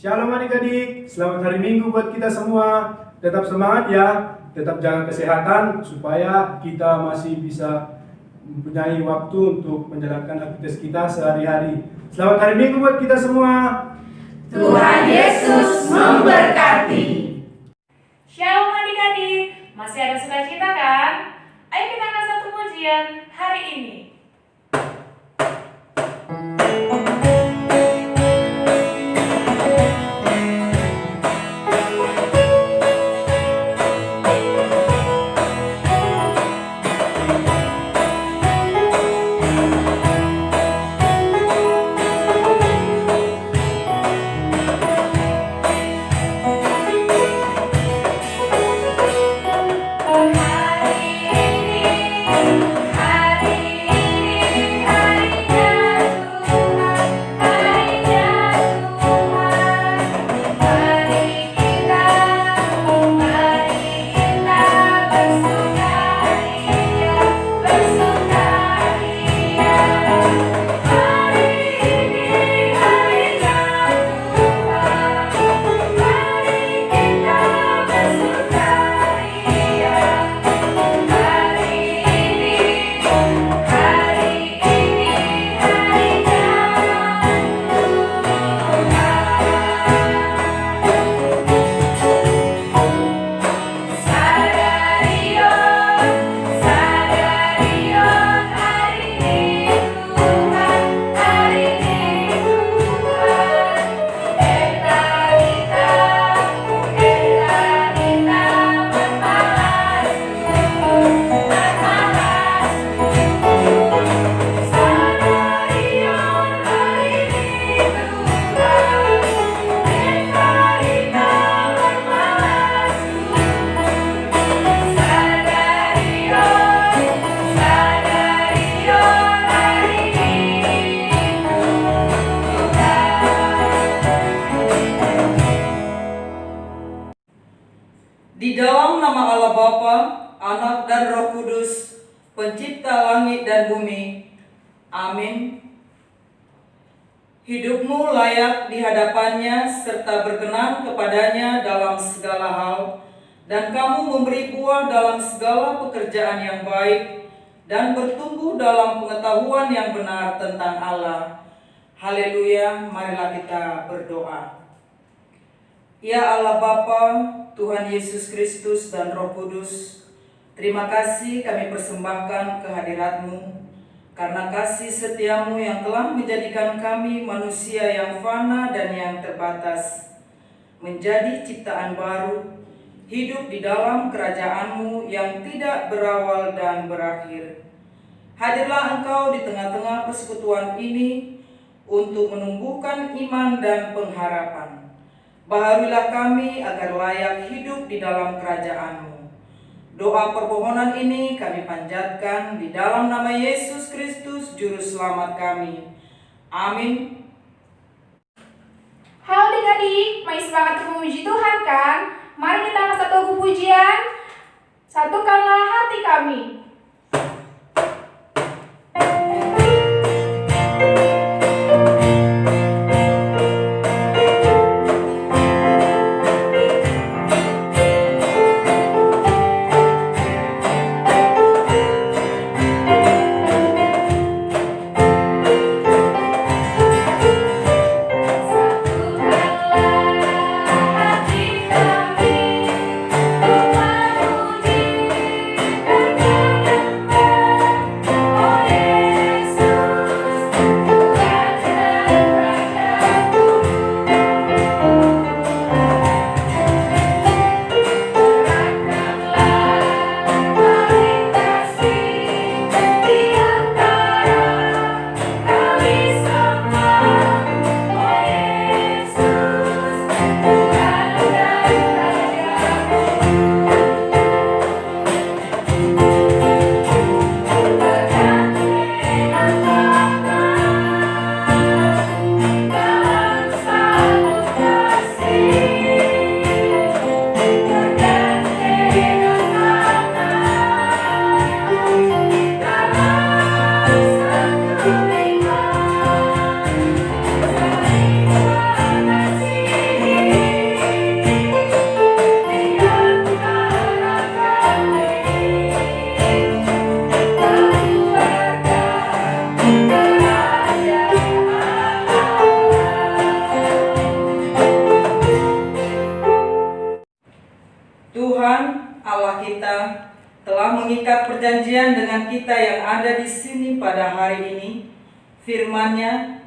Shalom adik-adik, selamat hari Minggu buat kita semua. Tetap semangat ya, tetap jaga kesehatan supaya kita masih bisa mempunyai waktu untuk menjalankan aktivitas kita sehari-hari. Selamat hari Minggu buat kita semua. Tuhan Yesus memberkati. Shalom adik-adik, masih ada sukacita kan? Ayo kita angkat satu pujian hari ini. Di dalam nama Allah Bapa, Anak dan Roh Kudus, Pencipta langit dan bumi. Amin. Hidupmu layak di hadapannya serta berkenan kepadanya dalam segala hal, dan kamu memberi buah dalam segala pekerjaan yang baik, dan bertumbuh dalam pengetahuan yang benar tentang Allah. Haleluya, marilah kita berdoa. Ya Allah Bapa, Tuhan Yesus Kristus dan Roh Kudus, terima kasih kami persembahkan kehadirat-Mu, karena kasih setiamu yang telah menjadikan kami manusia yang fana dan yang terbatas, menjadi ciptaan baru, hidup di dalam kerajaan-Mu yang tidak berawal dan berakhir. Hadirlah Engkau di tengah-tengah persekutuan ini untuk menumbuhkan iman dan pengharapan. Baharuilah kami agar layak hidup di dalam kerajaan-Mu. Doa permohonan ini kami panjatkan di dalam nama Yesus Kristus, Juru Selamat kami. Amin. Halo adik-adik, masih semangat untuk memuji Tuhan kan? Mari kita angkat satu lagu pujian. Satukanlah hati kami. Hati kami untuk memuji dan Tuhan Allah kita telah mengikat perjanjian dengan kita yang ada di sini pada hari ini. Firman-Nya,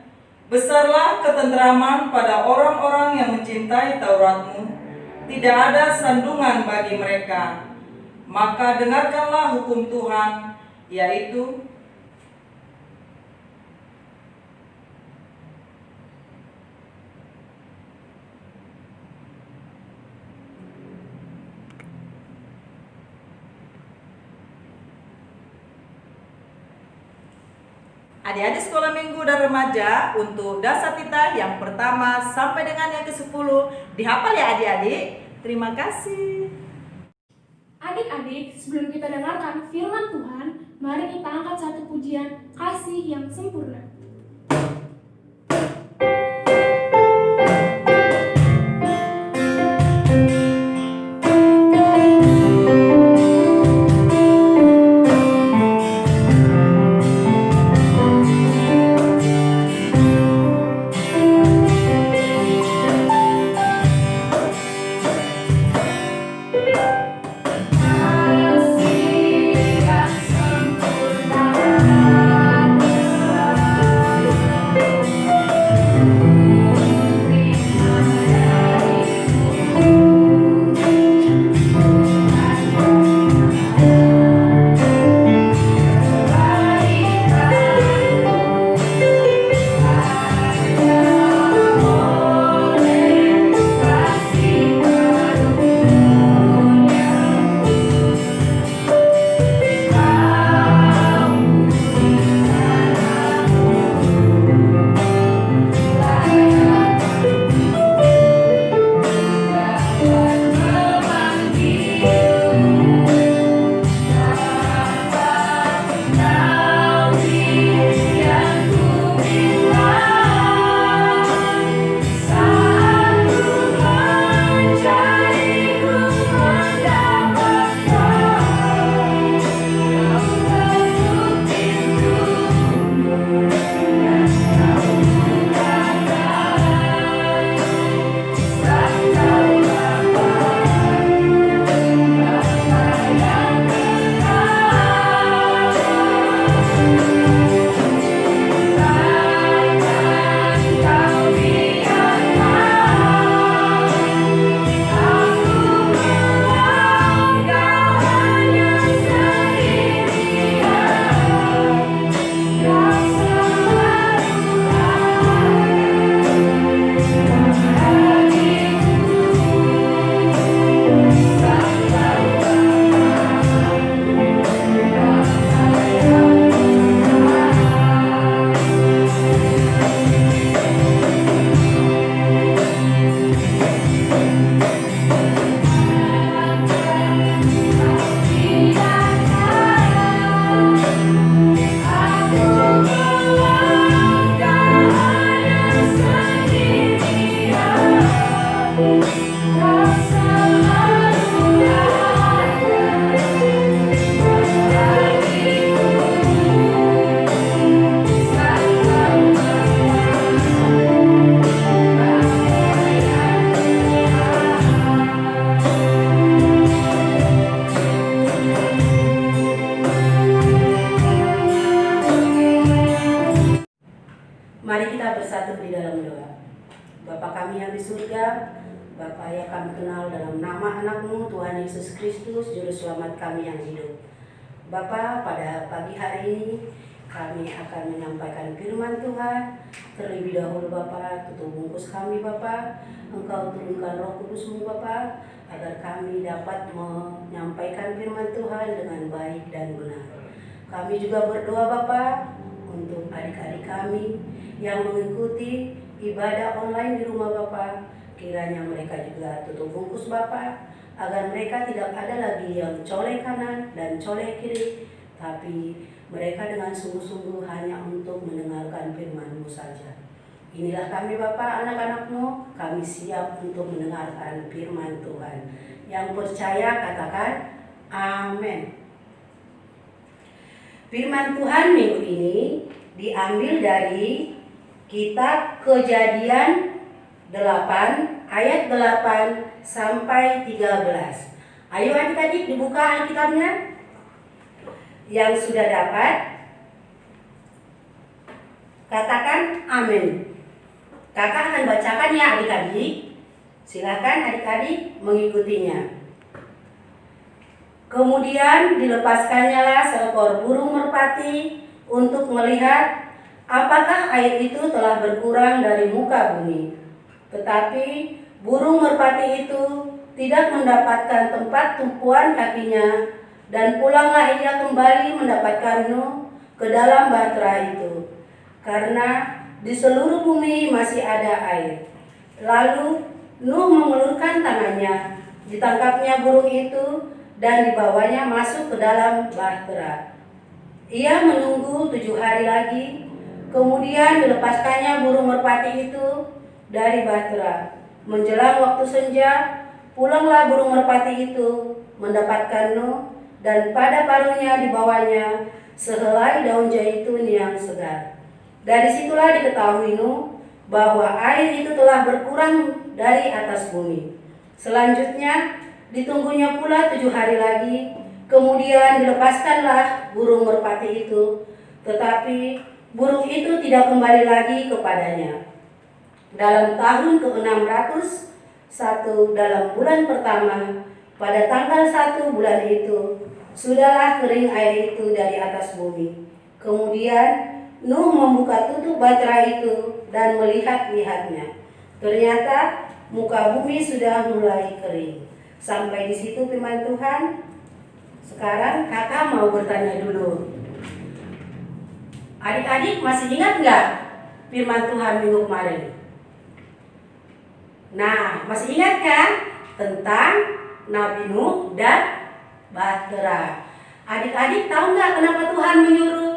besarlah ketentraman pada orang-orang yang mencintai Taurat-Mu, tidak ada sandungan bagi mereka. Maka dengarkanlah hukum Tuhan, yaitu Adik-adik sekolah minggu dan remaja, untuk Dasatita yang pertama sampai dengan yang ke-10 dihafal ya adik-adik. Terima kasih. Adik-adik, sebelum kita dengarkan firman Tuhan, mari kita angkat satu pujian kasih yang sempurna. Mari kita bersatu di dalam doa. Bapa kami yang di surga, Bapa yang kami kenal dalam nama anak-Mu Tuhan Yesus Kristus, Juru Selamat kami yang hidup. Bapa, pada pagi hari ini kami akan menyampaikan firman Tuhan. Terlebih dahulu Bapa, tutup bungkus kami Bapa, Engkau turunkan Roh Kudus-Mu Bapa, agar kami dapat menyampaikan firman Tuhan dengan baik dan benar. Kami juga berdoa Bapa untuk adik-adik kami yang mengikuti ibadah online di rumah Bapa, kiranya mereka juga tutup bungkus Bapa, agar mereka tidak ada lagi yang colek kanan dan colek kiri, tapi mereka dengan sungguh-sungguh hanya untuk mendengarkan firman-Mu saja. Inilah kami Bapa, anak-anak-Mu, kami siap untuk mendengarkan firman Tuhan. Yang percaya katakan amin. Firman Tuhan minggu ini diambil dari Kitab Kejadian 8 ayat 8 sampai 13. Ayo adik-adik dibuka Alkitabnya. Yang sudah dapat, katakan amin. Kakak akan bacakan ya adik-adik. Silakan adik-adik mengikutinya. Kemudian dilepaskannya lah seekor burung merpati untuk melihat apakah air itu telah berkurang dari muka bumi. Tetapi burung merpati itu tidak mendapatkan tempat tumpuan kakinya, dan pulanglah ia kembali mendapatkan Nuh ke dalam bahtera itu, karena di seluruh bumi masih ada air. Lalu Nuh mengulurkan tangannya, ditangkapnya burung itu dan dibawanya masuk ke dalam bahtera. Ia menunggu 7 hari lagi, kemudian dilepaskannya burung merpati itu dari bahtera. Menjelang waktu senja, pulanglah burung merpati itu mendapatkan Nuh, dan pada paruhnya dibawanya sehelai daun zaitun yang segar. Dari situlah diketahui Nuh bahwa air itu telah berkurang dari atas bumi. Selanjutnya ditunggunya pula 7 hari lagi, kemudian dilepaskanlah burung merpati itu, tetapi burung itu tidak kembali lagi kepadanya. Dalam tahun ke-601 dalam bulan pertama, pada tanggal 1 bulan itu, sudahlah kering air itu dari atas bumi. Kemudian Nuh membuka tutup bahtera itu dan melihat-lihatnya. Ternyata muka bumi sudah mulai kering. Sampai di situ firman Tuhan. Sekarang kakak mau bertanya dulu. Adik-adik masih ingat nggak firman Tuhan minggu kemarin? Nah, masih ingat kan tentang Nabi Nuh dan bahtera? Adik-adik tahu nggak kenapa Tuhan menyuruh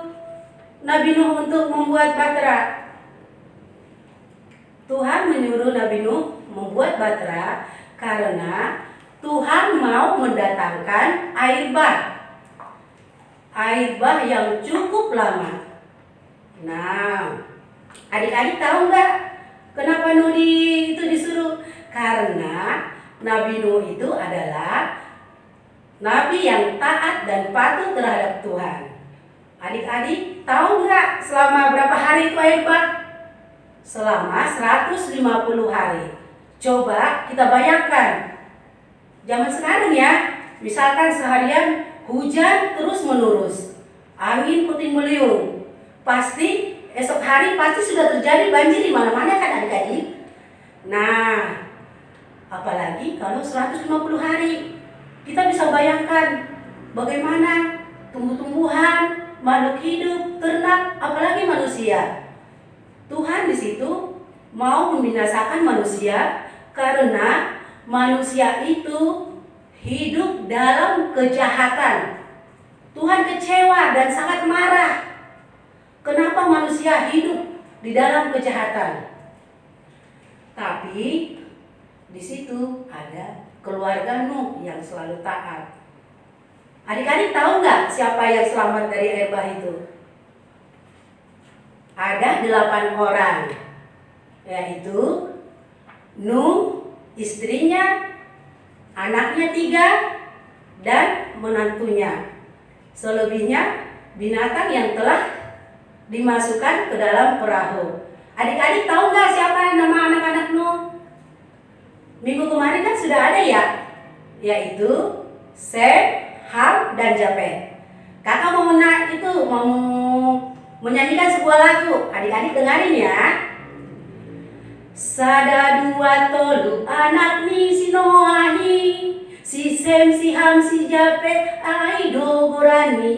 Nabi Nuh untuk membuat bahtera? Tuhan menyuruh Nabi Nuh membuat bahtera karena Tuhan mau mendatangkan air bah. Air bah yang cukup lama. Nah, adik-adik tahu nggak kenapa Nuh itu disuruh? Karena Nabi Nuh itu adalah nabi yang taat dan patuh terhadap Tuhan. Adik-adik tahu nggak selama berapa hari itu air bah? Selama 150 hari. Coba kita bayangkan. Zaman sekarang ya, misalkan seharian hujan terus menerus, angin puting beliung, pasti esok hari pasti sudah terjadi banjir di mana-mana kan adik-adik. Nah, apalagi kalau 150 hari, kita bisa bayangkan bagaimana tumbuh-tumbuhan, makhluk hidup, ternak, apalagi manusia. Tuhan di situ mau membinasakan manusia karena manusia itu hidup dalam kejahatan. Tuhan kecewa dan sangat marah. Kenapa manusia hidup di dalam kejahatan? Tapi di situ ada keluarga Nuh yang selalu taat. Adik-adik tahu nggak siapa yang selamat dari air bah itu? Ada 8 orang, yaitu Nuh, istrinya, anaknya 3, dan menantunya. Selebihnya binatang yang telah dimasukkan ke dalam perahu. Adik-adik tahu nggak siapa nama anak-anak Nuh? Minggu kemarin kan sudah ada ya, yaitu Sem, Ham, dan Japet. Kakak mau menyanyikan sebuah lagu. Adik-adik dengarin ya. Sada dua tolu anak ni si Noahi, si Sem, si Ham, si Japet, ai dogorani.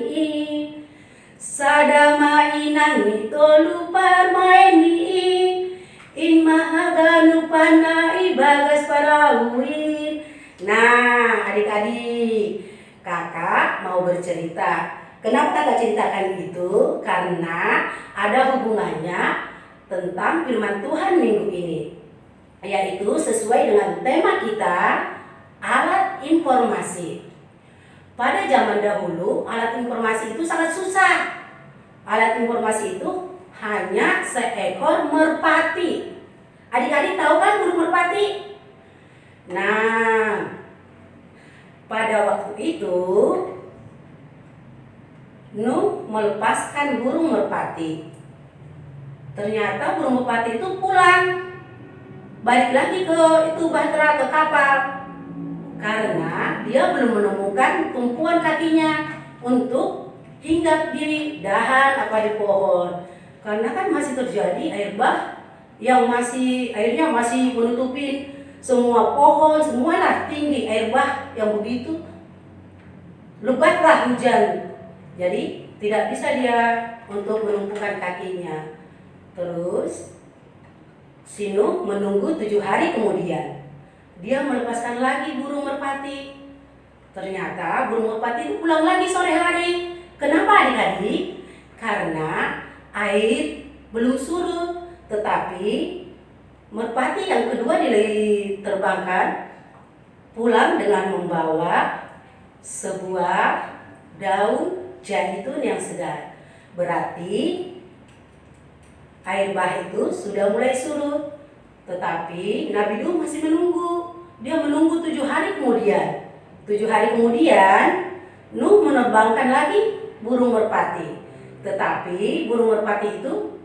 Sada mainang ni tolu parmaini, in mahaganu panai bagas parawi. Nah, adik-adik, kakak mau bercerita. Kenapa kakak ceritakan itu? Karena ada hubungannya tentang firman Tuhan minggu ini, yaitu sesuai dengan tema kita, alat informasi. Pada zaman dahulu, alat informasi itu sangat susah. Alat informasi itu hanya seekor merpati. Adik-adik tahu kan burung merpati? Nah, Pada waktu itu Nuh melepaskan burung merpati. Ternyata burung merpati itu pulang, balik lagi ke itu bahtera, ke kapal, karena dia belum menemukan tumpuan kakinya untuk hinggap di dahan apa di pohon. Karena kan masih terjadi air bah yang airnya masih menutupi semua pohon, semualah tinggi, air bah yang begitu lebatlah hujan. Jadi tidak bisa dia untuk menumpukan kakinya. Terus si Nuh menunggu 7 hari kemudian. Dia melepaskan lagi burung merpati. Ternyata burung merpati itu pulang lagi sore hari. Kenapa adik-adik? Karena air belum surut. Tetapi merpati yang kedua diterbangkan pulang dengan membawa sebuah daun zaitun yang segar. Berarti air bah itu sudah mulai surut. Tetapi Nabi Nuh masih menunggu. Dia menunggu 7 hari kemudian. 7 hari kemudian Nuh menerbangkan lagi burung merpati. Tetapi burung merpati itu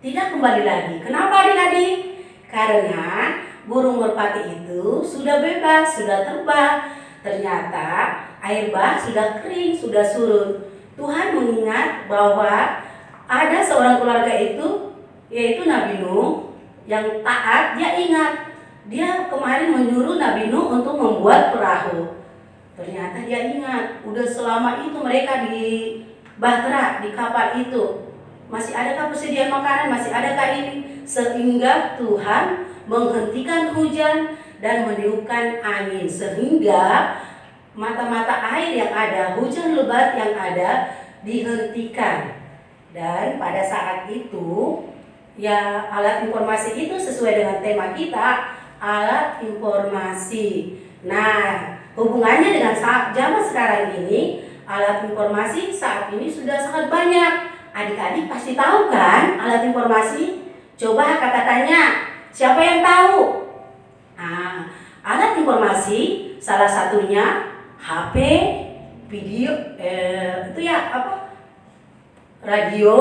tidak kembali lagi. Kenapa adik-adik? Karena burung merpati itu sudah bebas, sudah terbang. Ternyata air bah sudah kering, sudah surut. Tuhan mengingat bahwa ada seorang keluarga itu, yaitu Nabi Nuh, yang taat. Dia ingat, dia kemarin menyuruh Nabi Nuh untuk membuat perahu. Ternyata dia ingat, udah selama itu mereka di bahtera, di kapal itu, masih adakah persediaan makanan, masih adakah ini, sehingga Tuhan menghentikan hujan dan meniupkan angin, sehingga mata-mata air yang ada, hujan lebat yang ada dihentikan. Dan pada saat itu ya, alat informasi itu sesuai dengan tema kita, alat informasi. Nah, hubungannya dengan zaman sekarang ini, alat informasi saat ini sudah sangat banyak. Adik-adik pasti tahu kan alat informasi? Coba kata-katanya, siapa yang tahu? Nah, alat informasi salah satunya HP, video, itu ya apa? Radio,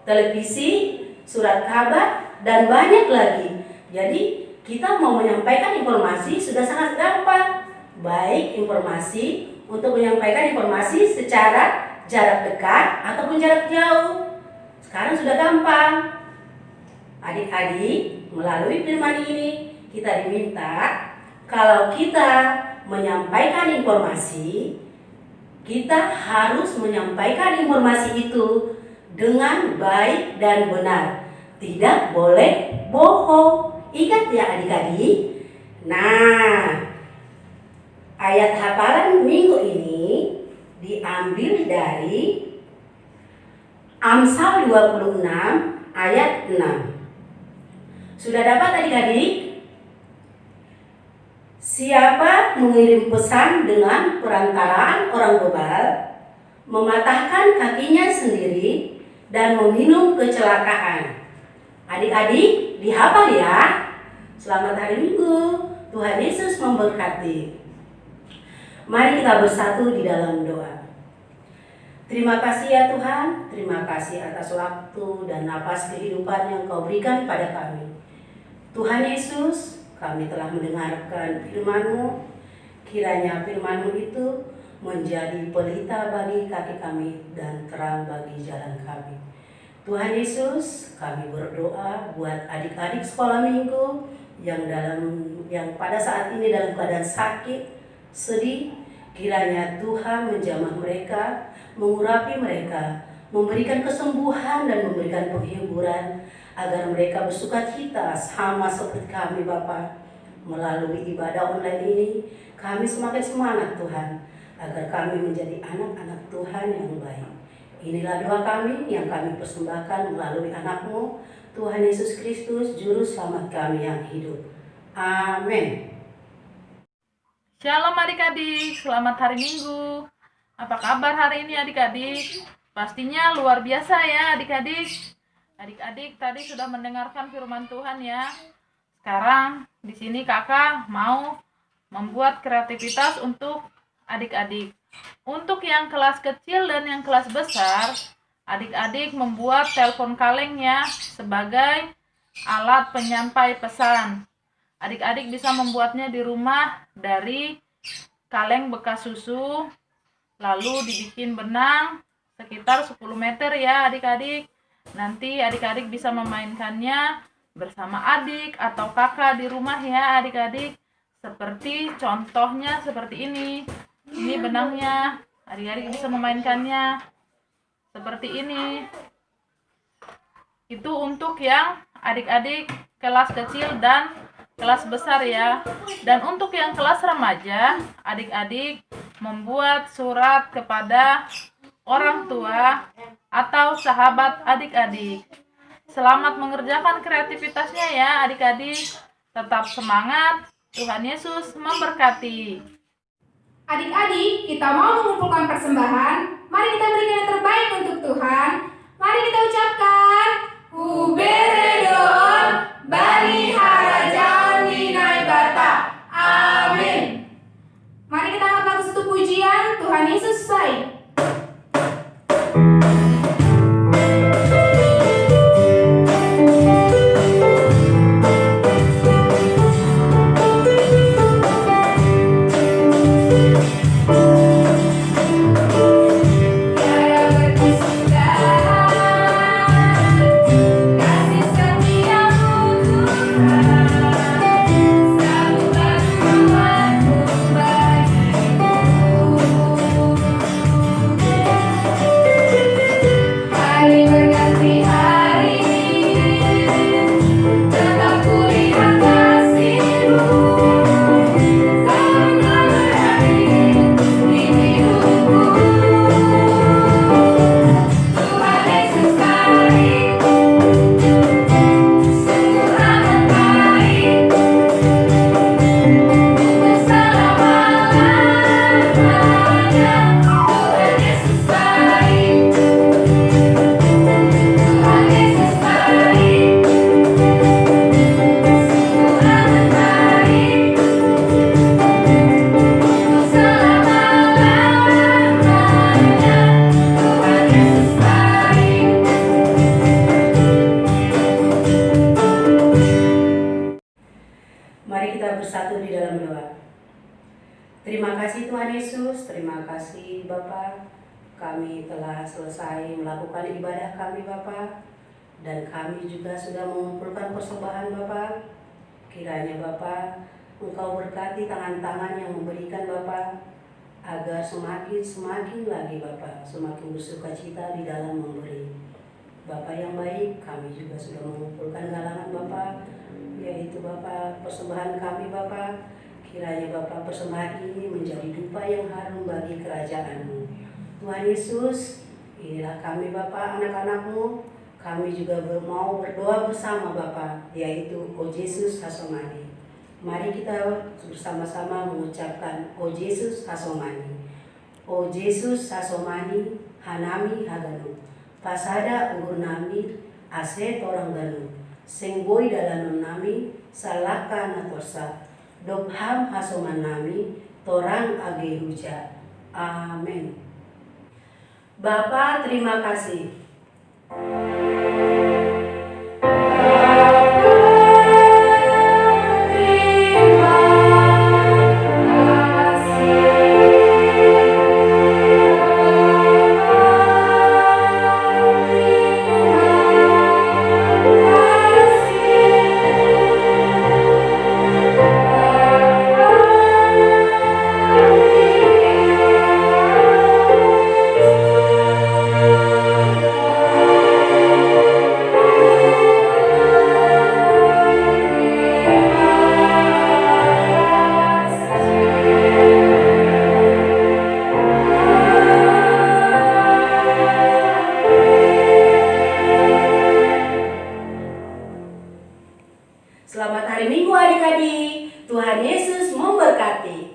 televisi, surat kabar, dan banyak lagi. Jadi kita mau menyampaikan informasi sudah sangat gampang. Baik informasi untuk menyampaikan informasi secara jarak dekat ataupun jarak jauh. Sekarang sudah gampang. Adik-adik, melalui firman ini kita diminta kalau kita menyampaikan informasi, kita harus menyampaikan informasi itu dengan baik dan benar. Tidak boleh bohong. Ingat ya adik-adik. Nah, ayat hafalan minggu ini diambil dari Amsal 26 ayat 6. Sudah dapat adik-adik? Siapa mengirim pesan dengan perantaraan orang bebal, mematahkan kakinya sendiri, dan meminum kecelakaan. Adik-adik, dihafal ya. Selamat hari Minggu. Tuhan Yesus memberkati. Mari kita bersatu di dalam doa. Terima kasih ya Tuhan, terima kasih atas waktu dan napas kehidupan yang Kau berikan pada kami. Tuhan Yesus, kami telah mendengarkan firman-Mu. Kiranya firman-Mu itu menjadi pelita bagi kaki kami dan terang bagi jalan kami. Tuhan Yesus, kami berdoa buat adik-adik sekolah minggu yang pada saat ini dalam keadaan sakit, sedih. Kiranya Tuhan menjamah mereka, mengurapi mereka, memberikan kesembuhan dan memberikan penghiburan, agar mereka bersukacita sama seperti kami Bapa. Melalui ibadah online ini, kami semakin semangat Tuhan, agar kami menjadi anak-anak Tuhan yang baik. Inilah doa kami yang kami persembahkan melalui anak-Mu, Tuhan Yesus Kristus, Juru Selamat kami yang hidup. Amin. Shalom adik-adik, selamat hari Minggu. Apa kabar hari ini adik-adik? Pastinya luar biasa ya adik-adik. Adik-adik tadi sudah mendengarkan firman Tuhan ya. Sekarang di sini kakak mau membuat kreativitas untuk adik-adik. Untuk yang kelas kecil dan yang kelas besar, adik-adik membuat telepon kalengnya sebagai alat penyampai pesan. Adik-adik bisa membuatnya di rumah dari kaleng bekas susu, lalu dibikin benang sekitar 10 meter ya adik-adik. Nanti adik-adik bisa memainkannya bersama adik atau kakak di rumah ya adik-adik. Seperti contohnya seperti ini. Ini benangnya, adik-adik bisa memainkannya seperti ini. Itu untuk yang adik-adik kelas kecil dan kelas besar ya. Dan untuk yang kelas remaja, adik-adik membuat surat kepada orang tua atau sahabat adik-adik. Selamat mengerjakan kreativitasnya ya adik-adik. Tetap semangat, Tuhan Yesus memberkati. Adik-adik, kita mau mengumpulkan persembahan. Mari kita berikan yang terbaik untuk Tuhan. Mari kita ucapkan Uberedon Bani Harajan Winai Bata. Amin. Mari kita angkat lagu satu pujian, Tuhan Yesus baik. Mari kita bersatu di dalam doa. Terima kasih Tuhan Yesus, terima kasih Bapa. Kami telah selesai melakukan ibadah kami Bapa, dan kami juga sudah mengumpulkan persembahan Bapa. Kiranya Bapa, Engkau berkati tangan-tangan yang memberikan Bapa, agar semakin lagi Bapa, semakin bersukacita di dalam memberi. Bapa yang baik, kami juga sudah mengumpulkan galangan Bapa, yaitu Bapa persembahan kami Bapa. Kiranya Bapa persembahan ini menjadi dupa yang harum bagi kerajaan-Mu. Tuhan Yesus, inilah kami Bapa, anak-anak-Mu. Kami juga mau berdoa bersama Bapa, yaitu O Yesus Hasomani. Mari kita bersama-sama mengucapkan O Yesus Hasomani. O Yesus Hasomani, Hanami Haganu, Pasada Ugur Nami, Ase Torang Ganu, Sengboi dalam nami, Salaka Natorsa, Dobham Hasoman nami, Torang Age Huja. Amin. Bapa, terima kasih. Selamat hari Minggu adik-adik. Tuhan Yesus memberkati.